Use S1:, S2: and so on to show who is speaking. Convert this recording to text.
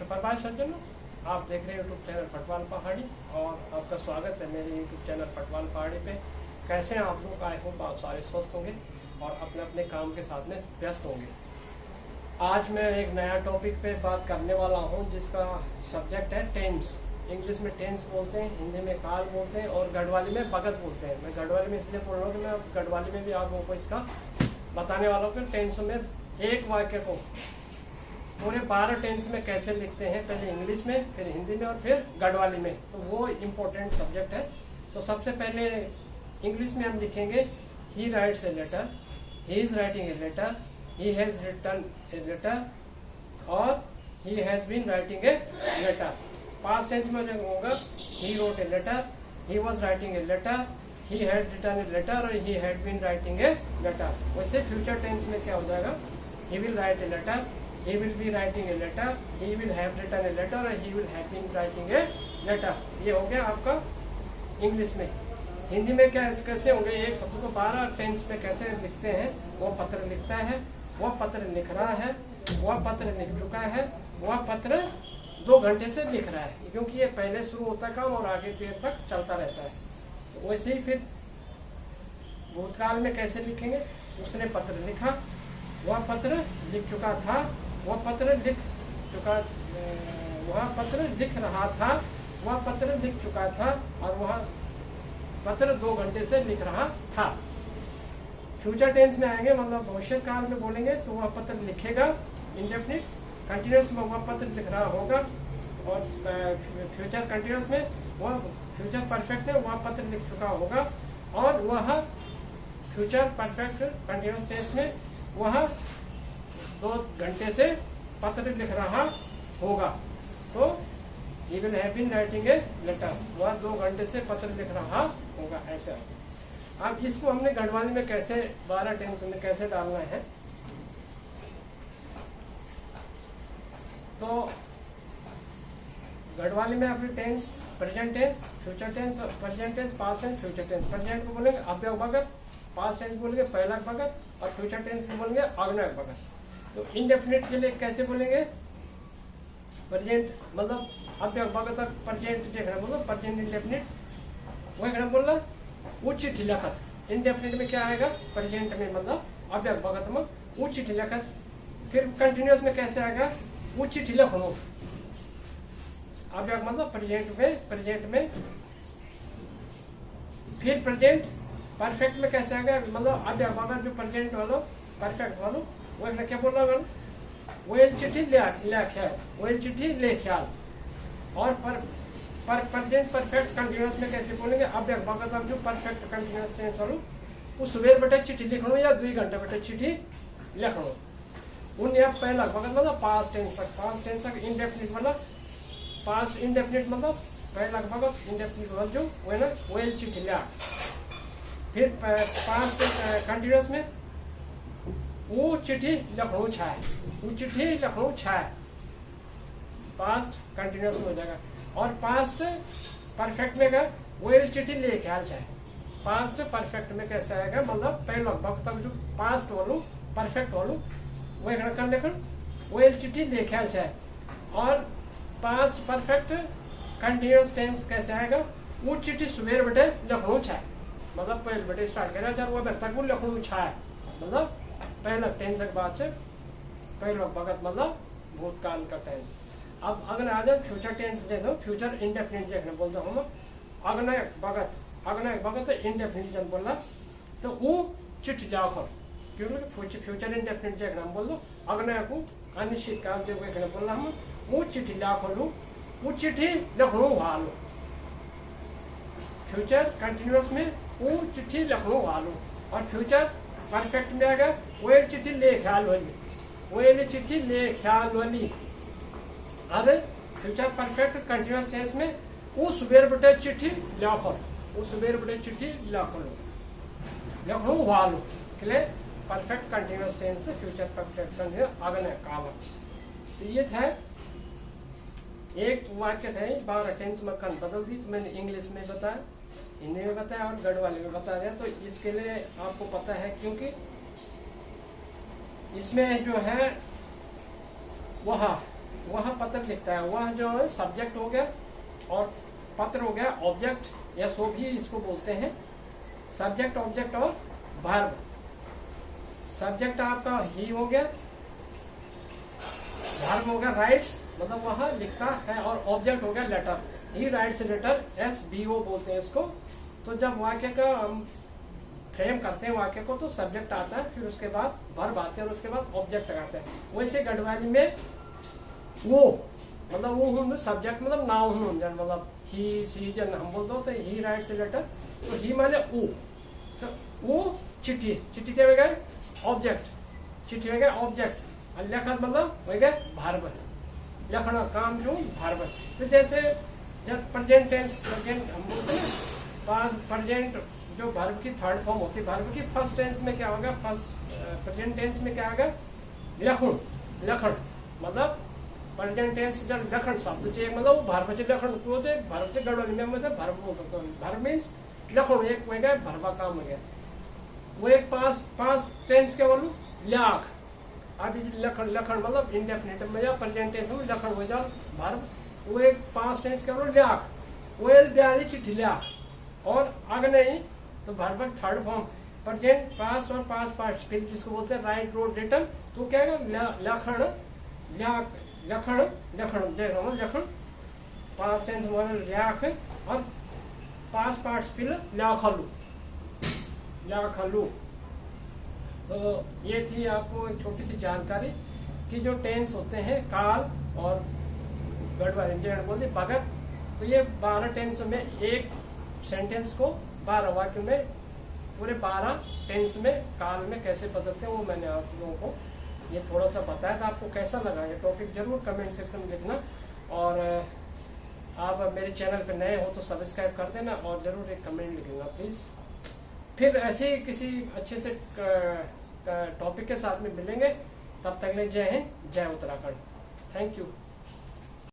S1: सुप्रभात सज्जनों, आप देख रहे हैं यूट्यूब चैनल फटवाल पहाड़ी और आपका स्वागत है मेरे यूट्यूब चैनल फटवाल पहाड़ी पे। कैसे हैं आप लोग? आई होप आप सारे स्वस्थ होंगे और अपने अपने काम के साथ में व्यस्त होंगे। आज मैं एक नया टॉपिक पे बात करने वाला हूं जिसका सब्जेक्ट है टेंस। इंग्लिश में टेंस बोलते हैं, हिंदी में काल बोलते हैं और गढ़वाली में भगत बोलते हैं। मैं गढ़वाली में इसलिए बोल रहा हूँ कि मैं गढ़वाली में भी आप लोगों को इसका बताने वाला हूँ कि टेंस में एक वाक्य को पूरे 12 टेंस में कैसे लिखते हैं, पहले इंग्लिश में, फिर हिंदी में और फिर गढ़वाली में। तो वो इम्पोर्टेंट सब्जेक्ट है। तो सबसे पहले इंग्लिश में हम लिखेंगे ही writes a letter, he is writing a letter, he has written a letter और he has been writing a letter. Past tense में जब होगा he wrote a letter, he was writing a letter, he had written a letter और he had been writing a letter. वैसे future tense में क्या हो जाएगा, he will write a letter, he will be writing a letter, he will have written a letter or he will have been writing a letter। ये हो गया आपका English में। हिंदी में क्या कैसे होंगे, एक शब्द को 12 टेंस में कैसे लिखते हैं। वो पत्र लिखता है, वह पत्र लिख रहा है, वह पत्र लिख चुका है, वह पत्र 2 घंटे से लिख रहा है, क्योंकि ये पहले शुरू होता है काम और आगे देर तक चलता रहता है। तो वैसे ही फिर भूतकाल में कैसे लिखेंगे, उसने पत्र लिखा, वह पत्र लिख चुका था, वह पत्र लिख चुका, वह पत्र लिख रहा था, वह पत्र लिख चुका था और वह पत्र 2 घंटे से लिख रहा था। फ्यूचर टेंस में आएंगे, मतलब भविष्य काल में बोलेंगे तो वह पत्र लिखेगा, इंडेफिनिट कंटिन्यूअस में वह पत्र लिख रहा होगा और फ्यूचर कंटिन्यूअस में वह फ्यूचर परफेक्ट में वह पत्र लिख चुका होगा और वह फ्यूचर परफेक्ट कंटिन्यूअस टेंस में वह 2 घंटे से पत्र लिख रहा होगा। तो he will have been writing a letter, वह 2 घंटे से पत्र लिख रहा होगा। ऐसा अब इसको हमने गढ़वाली में कैसे 12 टेंस में कैसे डालना है, तो गढ़वाली में अपने tense present tense, future tense, present tense, past tense, future tense. Present को बोलेंगे अव्यय भगत, पास्ट टेंस बोलेंगे पहला भगत और फ्यूचर टेंस को बोलेंगे अग्नय भगत। तो इनडेफिनिट के लिए कैसे बोलेंगे, प्रेजेंट मतलब अव्यय भगत और प्रेजेंट देखना बोलो, प्रेजेंट इंडेफिनिट वही कहना बोलना उच्च चिट्ठी लिखत। इनडेफिनिट में क्या आएगा, प्रेजेंट में मतलब अव्यय भगत में उच्च चिट्ठी लिखत। फिर कंटिन्यूअस में कैसे आएगा, उच्च चिट्ठी लिखो। अव्यय मतलब प्रेजेंट में फिर प्रेजेंट परफेक्ट में कैसे आएगा, मतलब अव्यय भगत जो प्रेजेंट वालो परफेक्ट वालो वही क्या बोल रहा हूँ, वही चिट्ठी वही चिट्ठी ले ख्याल। और पर प्रेजेंट परफेक्ट कंटिन्यूअस में कैसे बोलेंगे, अव्यय भगत अब जो परफेक्ट कंटिन्यूअस टेंस वालो वो सुबह बेटे चिट्ठी लिखो या 2 घंटे बेटे चिट्ठी लिखो। उन या पहला भगत मतलब पास्ट टेंस इंडेफिनिट मतलब पास्ट इंडेफिनिट मतलब पहला भगत इंडेफिनिट मतलब जो वही ना वही चिट्ठी लिया। फिर पास्ट कंटिन्यूअस में वो चिट्ठी लखनऊ छाए, वो चिट्ठी लखनऊ छाए, पास्ट कंटिन्यूअस में हो जाएगा। और पास्ट परफेक्ट में क्या, वो चिट्ठी ले ख्याल छाए। पास्ट परफेक्ट में कैसे आएगा, मतलब पहला वक्त तक जो पास्ट वालू परफेक्ट वालू वही कर लेकर वो चिट्ठी ले ख्याल छाए। और पास्ट परफेक्ट कंटिन्यूअस टेंस कैसे आएगा, वो चिट्ठी सुबह बेटे लखनऊ छाए, मतलब पहले बेटे स्टार्ट करा चार वो तक वो लखनऊ छाए, मतलब पहला टेंस के बाद से पहला भगत मतलब भूतकाल का टेंस। अब अगर आ जाए फ्यूचर टेंस दे दो, फ्यूचर इंडेफिनिट देखना बोलता हूँ, अग्नय भगत इंडेफिनिट जब बोला तो वो चिट्ठी लिखो, क्योंकि फ्यूचर इंडेफिनिट देखना बोल दो, अग्नय को अनिश्चित काल जब देखना बोला हम वो चिट्ठी लिखो लू, वो चिट्ठी लखनऊ वालो। फ्यूचर कंटिन्यूअस में वो चिट्ठी लखनऊ वालो और फ्यूचर परफेक्ट में आएगा वो चिट्ठी ले ख्याल वाली, वो चिट्ठी ले ख्याल वाली। अरे फ्यूचर परफेक्ट कंटिन्यूअस टेंस में वो सुबह बेटे चिट्ठी लिखो, वो सुबह बेटे चिट्ठी लिखो वालो के लिए परफेक्ट कंटिन्यूअस टेंस से फ्यूचर परफेक्ट कंटिन्यूअस अग्नय काल। तो ये था एक वाक्य था, 12 टेंस में कन बदल दी। तो मैंने इंग्लिश में बताया, हिंदी में बताया और गढ़वाली में बताया। तो इसके लिए आपको पता है, क्योंकि इसमें जो है वह वह पत्र लिखता है, वह जो है सब्जेक्ट हो गया और पत्र हो गया ऑब्जेक्ट या सो भी इसको बोलते हैं। सब्जेक्ट ऑब्जेक्ट और वर्ब। सब्जेक्ट आपका ही हो गया, वर्ब हो गया राइट्स, मतलब वह लिखता है, और ऑब्जेक्ट हो गया letter. He writes letter, SBO बोलते हैं इसको। तो जब वाक्य का हम फ्रेम करते हैं वाक्य को, तो सब्जेक्ट आता है, फिर उसके बाद वर्ब आते हैं और उसके बाद ऑब्जेक्ट आते हैं। वैसे गढ़वाली में वो मतलब वो हूँ सब्जेक्ट मतलब नाउन हूँ, मतलब ही सी जन हम बोलते हो तो ही राइट्स लेटर, तो ही माने वो, तो वो चिट्ठी, चिट्ठी क्या हो गया ऑब्जेक्ट, चिट्ठी हो गया ऑब्जेक्ट, और लेखन मतलब हो गया वर्ब, लिखना काम जो वर्ब। तो जैसे जब प्रेजेंट टेंस, प्रेजेंट हम बोलते हैं पास्ट प्रेजेंट जो वर्ब की थर्ड फॉर्म होती है, वर्ब की फर्स्ट टेंस में क्या होगा, फर्स्ट प्रेजेंट टेंस में क्या होगा लखन, लखन मतलब प्रेजेंट टेंस जब लखन शब्द चाहिए मतलब वर्ब से लखन तो वर्ब से गड़बड़ी में मतलब वर्ब बोल सकते हैं। वर्ब मीन्स लखन एक हो गया, वर्ब काम हो गया। वो एक पास्ट टेंस क्या बोलूं लाख, अभी लखन, लखन मतलब इंडेफिनिट में या प्रेजेंट टेंस में लखन हो जाओ वर्ब। वो एक पास्ट टेंस क्या बोलूं लाख, वो एक चिट्ठी लाख, और आगे नहीं तो verb third form present past और पास्ट पार्टिसिपल जिसको बोलते हैं राइट रोड रिटर्न, तो क्या है लखन, लखन, लखन देख रहा हूँ लखन, पास्ट टेंस में लाख और पास्ट पार्टिसिपल लाखलू, लाखलू। तो ये थी आपको एक छोटी सी जानकारी कि जो टेंस होते हैं काल और गढ़वाली बोलते भगत। तो ये 12 टेंस में एक सेंटेंस को 12 वाक्य में पूरे 12 टेंस में काल में कैसे बदलते हैं वो मैंने आप लोगों को ये थोड़ा सा बताया था। आपको कैसा लगा ये टॉपिक जरूर कमेंट सेक्शन में लिखना, और आप मेरे चैनल पे नए हो तो सब्सक्राइब कर देना और जरूर एक कमेंट लिखेगा प्लीज। फिर ऐसे ही किसी अच्छे से टॉपिक के साथ में मिलेंगे, तब तक ले जय हिंद, जय उत्तराखंड। Thank you.